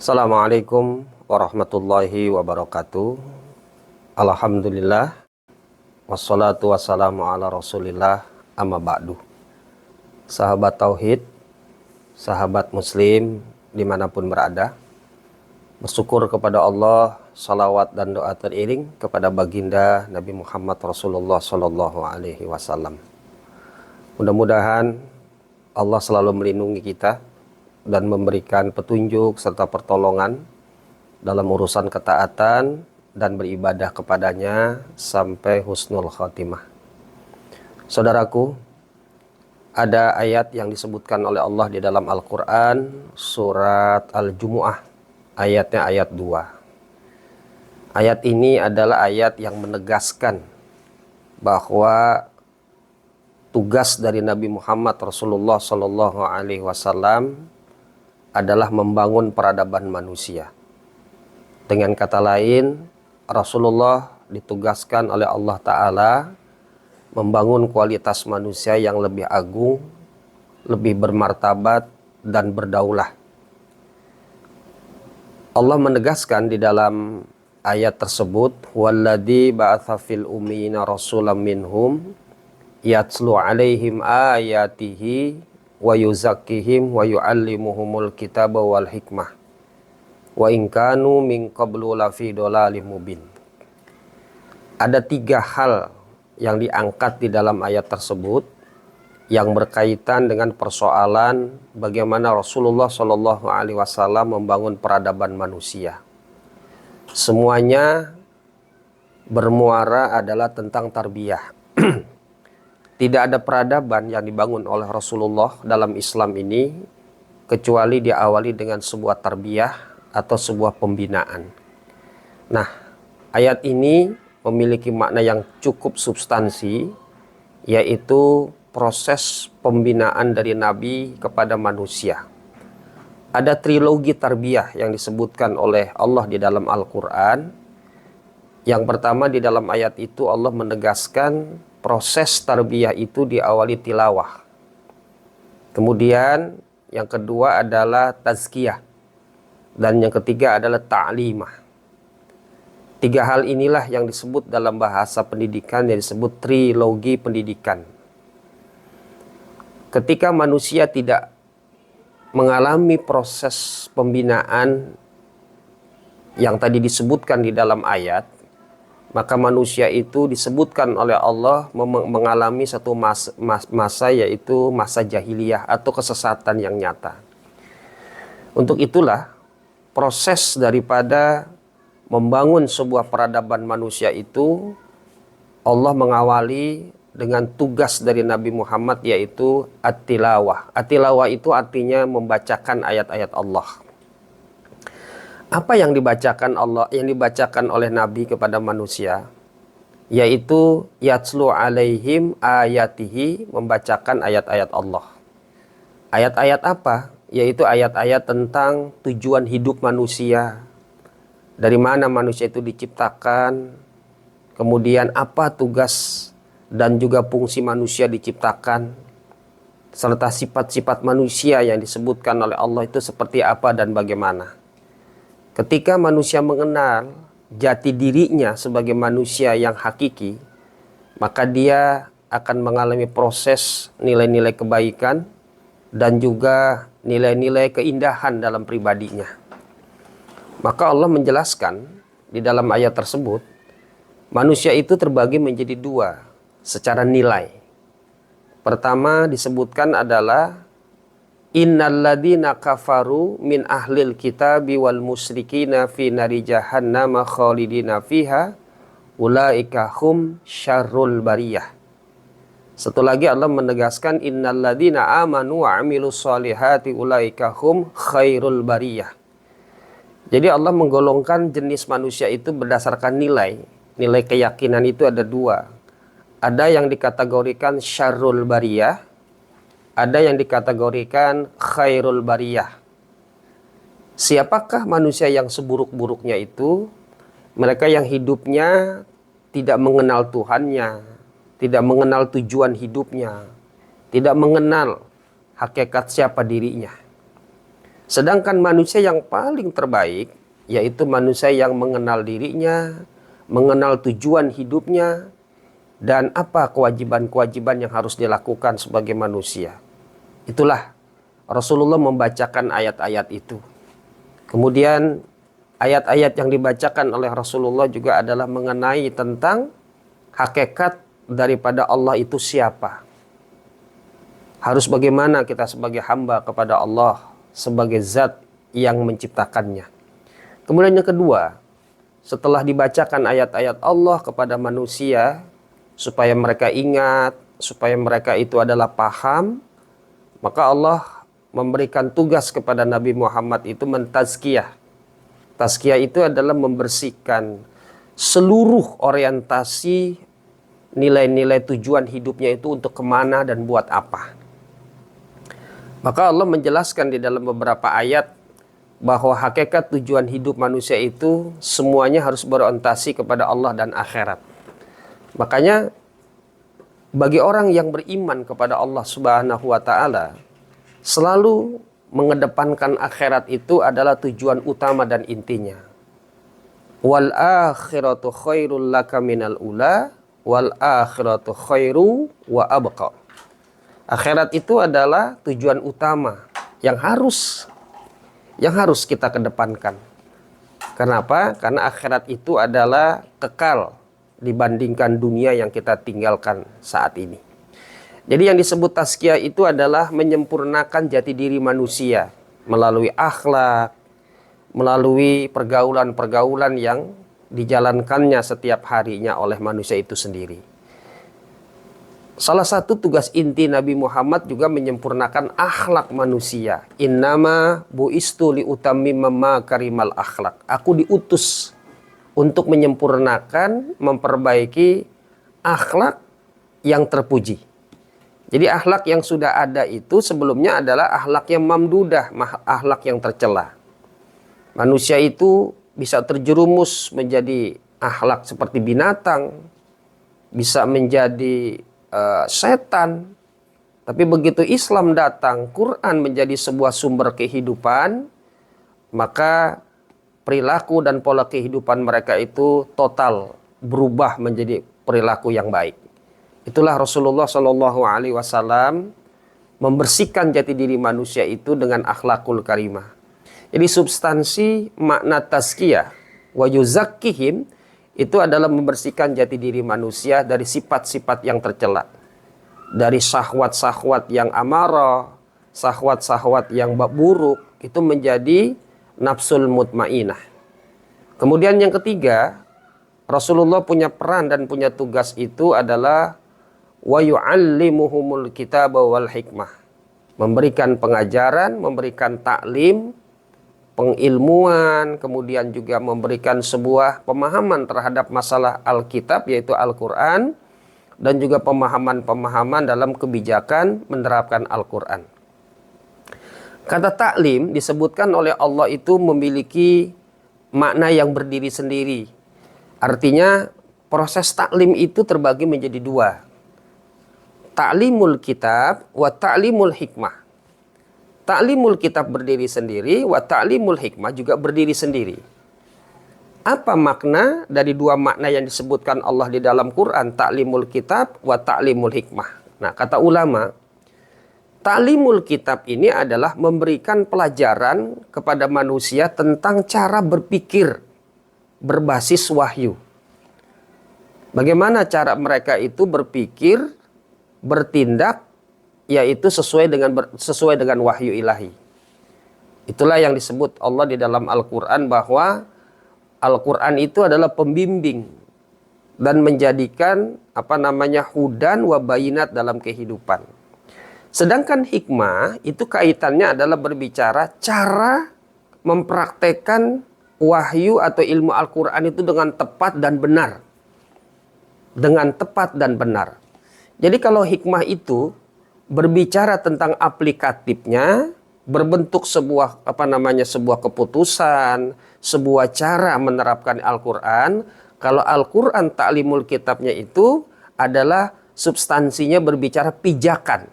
Assalamualaikum warahmatullahi wabarakatuh. Alhamdulillah. Wassalatu wassalamu ala rasulillah, amma ba'du. Sahabat Tauhid, sahabat Muslim dimanapun berada, bersyukur kepada Allah, salawat dan doa teriring kepada baginda Nabi Muhammad Rasulullah Sallallahu Alaihi Wasallam. Mudah-mudahan Allah selalu melindungi kita dan memberikan petunjuk serta pertolongan dalam urusan ketaatan dan beribadah kepadanya sampai husnul khatimah. Saudaraku, ada ayat yang disebutkan oleh Allah di dalam Al-Quran, surat Al-Jumu'ah, ayatnya ayat 2. Ayat ini adalah ayat yang menegaskan bahwa tugas dari Nabi Muhammad Rasulullah Sallallahu Alaihi Wasallam adalah membangun peradaban manusia. Dengan kata lain, Rasulullah ditugaskan oleh Allah Ta'ala membangun kualitas manusia yang lebih agung, lebih bermartabat, dan berdaulah. Allah menegaskan di dalam ayat tersebut, "Walladzi ba'atsa fil ummiyina rasulam minhum yatslu 'alaihim ayatihi wa yuzakkihim wa yu'allimuhumul kitaba wal hikmah wa in kanu min qablu lafi dhalalim mubin." Ada 3 hal yang diangkat di dalam ayat tersebut yang berkaitan dengan persoalan bagaimana Rasulullah Shallallahu Alaihi Wasallam membangun peradaban manusia. Semuanya bermuara adalah tentang tarbiyah. Tidak ada peradaban yang dibangun oleh Rasulullah dalam Islam ini kecuali diawali dengan sebuah tarbiyah atau sebuah pembinaan. Nah, ayat ini memiliki makna yang cukup substansi, yaitu proses pembinaan dari Nabi kepada manusia. Ada trilogi tarbiyah yang disebutkan oleh Allah di dalam Al-Quran. Yang pertama, di dalam ayat itu Allah menegaskan proses tarbiyah itu diawali tilawah. Kemudian yang kedua adalah tazkiyah. Dan yang ketiga adalah ta'limah. 3 hal inilah yang disebut dalam bahasa pendidikan yang disebut trilogi pendidikan. Ketika manusia tidak mengalami proses pembinaan yang tadi disebutkan di dalam ayat, maka manusia itu disebutkan oleh Allah mengalami satu masa yaitu masa jahiliyah atau kesesatan yang nyata. Untuk itulah proses daripada membangun sebuah peradaban manusia itu Allah mengawali dengan tugas dari Nabi Muhammad yaitu at-tilawah. At-tilawah itu artinya membacakan ayat-ayat Allah. Apa yang dibacakan Allah, yang dibacakan oleh Nabi kepada manusia, yaitu yatslu alaihim ayatihi, membacakan ayat-ayat Allah. Ayat-ayat apa? Yaitu ayat-ayat tentang tujuan hidup manusia, dari mana manusia itu diciptakan, kemudian apa tugas dan juga fungsi manusia diciptakan, serta sifat-sifat manusia yang disebutkan oleh Allah itu seperti apa dan bagaimana. Ketika manusia mengenal jati dirinya sebagai manusia yang hakiki, maka dia akan mengalami proses nilai-nilai kebaikan dan juga nilai-nilai keindahan dalam pribadinya. Maka Allah menjelaskan di dalam ayat tersebut, manusia itu terbagi menjadi 2 secara nilai. Pertama disebutkan adalah innalladzina kafaru min ahlil kitabi wal musyrikina fi nari jahannama khalidina fiha ulaika hum syarrul bariyah. Satu lagi Allah menegaskan innalladzina amanu wa amilus solihati ulaika hum khairul bariyah. Jadi Allah menggolongkan jenis manusia itu berdasarkan nilai. Nilai keyakinan itu ada 2. Ada yang dikategorikan syarrul bariyah, ada yang dikategorikan khairul bariyah. Siapakah manusia yang seburuk-buruknya itu? Mereka yang hidupnya tidak mengenal Tuhannya, tidak mengenal tujuan hidupnya, tidak mengenal hakikat siapa dirinya. Sedangkan manusia yang paling terbaik yaitu manusia yang mengenal dirinya, mengenal tujuan hidupnya, dan apa kewajiban-kewajiban yang harus dilakukan sebagai manusia. Itulah Rasulullah membacakan ayat-ayat itu. Kemudian ayat-ayat yang dibacakan oleh Rasulullah juga adalah mengenai tentang hakikat daripada Allah itu siapa. Harus bagaimana kita sebagai hamba kepada Allah sebagai zat yang menciptakannya. Kemudian yang kedua, setelah dibacakan ayat-ayat Allah kepada manusia supaya mereka ingat, supaya mereka itu adalah paham, maka Allah memberikan tugas kepada Nabi Muhammad itu mentazkiyah. Tazkiyah itu adalah membersihkan seluruh orientasi nilai-nilai tujuan hidupnya itu untuk kemana dan buat apa. Maka Allah menjelaskan di dalam beberapa ayat bahwa hakikat tujuan hidup manusia itu semuanya harus berorientasi kepada Allah dan akhirat. Makanya bagi orang yang beriman kepada Allah Subhanahu wa taala, selalu mengedepankan akhirat itu adalah tujuan utama dan intinya. Wal akhiratu khairul laka minal ula wal akhiratu khairu wa abqa. Akhirat itu adalah tujuan utama yang harus kita kedepankan. Kenapa? Karena akhirat itu adalah kekal dibandingkan dunia yang kita tinggalkan saat ini. Jadi yang disebut tazkiyah itu adalah menyempurnakan jati diri manusia melalui akhlak, melalui pergaulan-pergaulan yang dijalankannya setiap harinya oleh manusia itu sendiri. Salah satu tugas inti Nabi Muhammad juga menyempurnakan akhlak manusia. Innama bu'istu liutammima makarimal akhlak. Aku diutus untuk menyempurnakan, memperbaiki akhlak yang terpuji. Jadi akhlak yang sudah ada itu sebelumnya adalah akhlak yang mamdudah, akhlak yang tercela. Manusia itu bisa terjerumus menjadi akhlak seperti binatang, bisa menjadi setan. Tapi begitu Islam datang, Quran menjadi sebuah sumber kehidupan, maka perilaku dan pola kehidupan mereka itu total berubah menjadi perilaku yang baik. Itulah Rasulullah Shallallahu Alaihi Wasallam membersihkan jati diri manusia itu dengan akhlakul karimah. Jadi substansi makna tazkiyah wa yuzakkihim itu adalah membersihkan jati diri manusia dari sifat-sifat yang tercela. Dari syahwat-syahwat yang amarah, syahwat-syahwat yang buruk, itu menjadi nafsul mutmainah. Kemudian yang ketiga, Rasulullah punya peran dan punya tugas itu adalah wa yu'allimuhumul kitaba wal hikmah. Memberikan pengajaran, memberikan taklim, pengilmuan, kemudian juga memberikan sebuah pemahaman terhadap masalah Alkitab yaitu Al-Quran, dan juga pemahaman-pemahaman dalam kebijakan menerapkan Al-Quran. Kata taklim disebutkan oleh Allah itu memiliki makna yang berdiri sendiri. Artinya proses taklim itu terbagi menjadi dua. Ta'limul kitab wa ta'limul hikmah. Ta'limul kitab berdiri sendiri, wa ta'limul hikmah juga berdiri sendiri. Apa makna dari dua makna yang disebutkan Allah di dalam Quran? Ta'limul kitab wa ta'limul hikmah. Nah, kata ulama, ta'limul kitab ini adalah memberikan pelajaran kepada manusia tentang cara berpikir berbasis wahyu. Bagaimana cara mereka itu berpikir, bertindak, yaitu sesuai dengan wahyu ilahi. Itulah yang disebut Allah di dalam Al-Quran bahwa Al-Quran itu adalah pembimbing dan menjadikan hudan wa bayinat dalam kehidupan. Sedangkan hikmah itu kaitannya adalah berbicara cara mempraktekkan wahyu atau ilmu Al-Quran itu dengan tepat dan benar. Dengan tepat dan benar. Jadi kalau hikmah itu berbicara tentang aplikatifnya, berbentuk sebuah sebuah keputusan, sebuah cara menerapkan Al-Quran. Kalau Al-Quran ta'limul kitabnya itu adalah substansinya berbicara pijakan.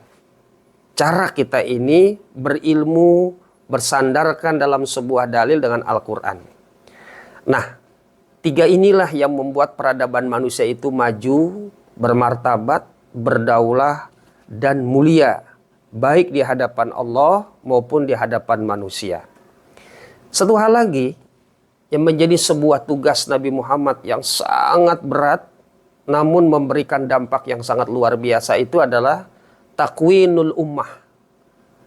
Cara kita ini berilmu, bersandarkan dalam sebuah dalil dengan Al-Quran. Nah, tiga inilah yang membuat peradaban manusia itu maju, bermartabat, berdaulah, dan mulia, baik di hadapan Allah maupun di hadapan manusia. Satu hal lagi yang menjadi sebuah tugas Nabi Muhammad yang sangat berat, namun memberikan dampak yang sangat luar biasa, itu adalah takwinul ummah,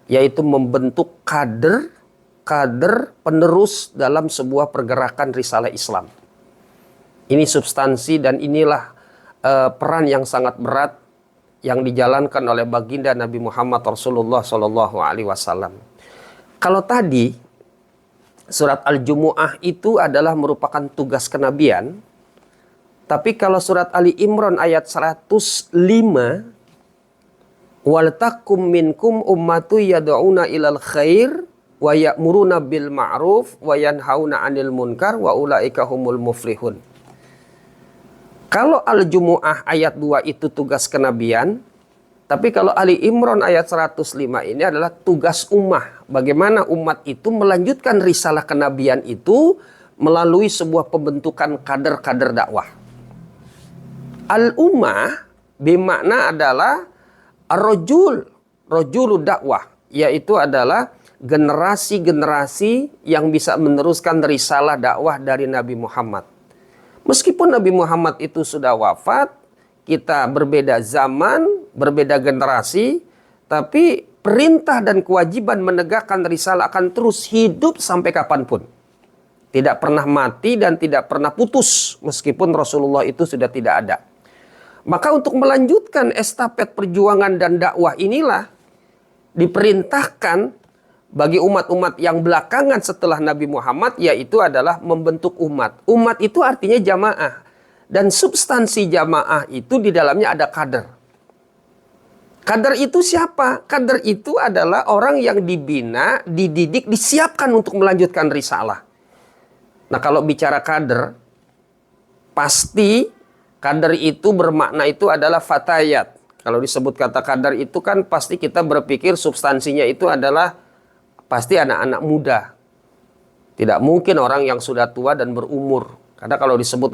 yaitu membentuk kader penerus dalam sebuah pergerakan risalah Islam. Ini substansi dan inilah peran yang sangat berat yang dijalankan oleh baginda Nabi Muhammad Rasulullah Shallallahu Alaihi Wasallam. Kalau tadi surat Al-Jumu'ah itu adalah merupakan tugas kenabian, tapi kalau surat Ali Imran ayat 105, wal takum minkum ummatu yad'una ilal khair wa ya'muruna bil ma'ruf wa yanhauna 'anil munkar wa ulaika humul muflihun. Kalau Al-Jumu'ah ayat 2 itu tugas kenabian, tapi kalau Ali Imran ayat 105 ini adalah tugas ummah. Bagaimana umat itu melanjutkan risalah kenabian itu melalui sebuah pembentukan kader-kader dakwah. Al-ummah bermakna adalah rojul dakwah, yaitu adalah generasi-generasi yang bisa meneruskan risalah dakwah dari Nabi Muhammad. Meskipun Nabi Muhammad itu sudah wafat, kita berbeda zaman, berbeda generasi, tapi perintah dan kewajiban menegakkan risalah akan terus hidup sampai kapanpun. Tidak pernah mati dan tidak pernah putus, meskipun Rasulullah itu sudah tidak ada. Maka untuk melanjutkan estafet perjuangan dan dakwah inilah diperintahkan bagi umat-umat yang belakangan setelah Nabi Muhammad, yaitu adalah membentuk umat. Umat itu artinya jamaah. Dan substansi jamaah itu di dalamnya ada kader. Kader itu siapa? Kader itu adalah orang yang dibina, dididik, disiapkan untuk melanjutkan risalah. Nah, kalau bicara kader, pasti kader itu bermakna itu adalah fatayat. Kalau disebut kata kader itu kan pasti kita berpikir substansinya itu adalah pasti anak-anak muda. Tidak mungkin orang yang sudah tua dan berumur. Karena kalau disebut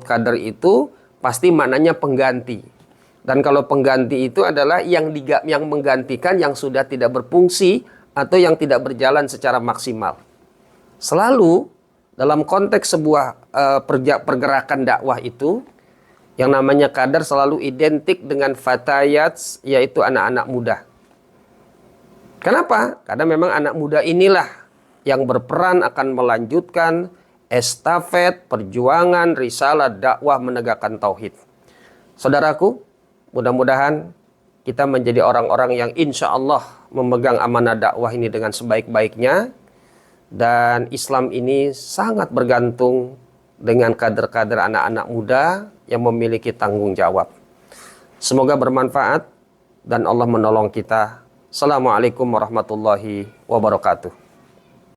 kader itu pasti maknanya pengganti. Dan kalau pengganti itu adalah yang menggantikan yang sudah tidak berfungsi atau yang tidak berjalan secara maksimal. Selalu dalam konteks sebuah pergerakan dakwah itu, yang namanya kader selalu identik dengan fatayat, yaitu anak-anak muda. Kenapa? Karena memang anak muda inilah yang berperan akan melanjutkan estafet perjuangan risalah dakwah menegakkan tauhid. Saudaraku, mudah-mudahan kita menjadi orang-orang yang insya Allah memegang amanah dakwah ini dengan sebaik-baiknya. Dan Islam ini sangat bergantung dengan kader-kader anak-anak muda yang memiliki tanggung jawab. Semoga bermanfaat dan Allah menolong kita. Assalamualaikum warahmatullahi wabarakatuh.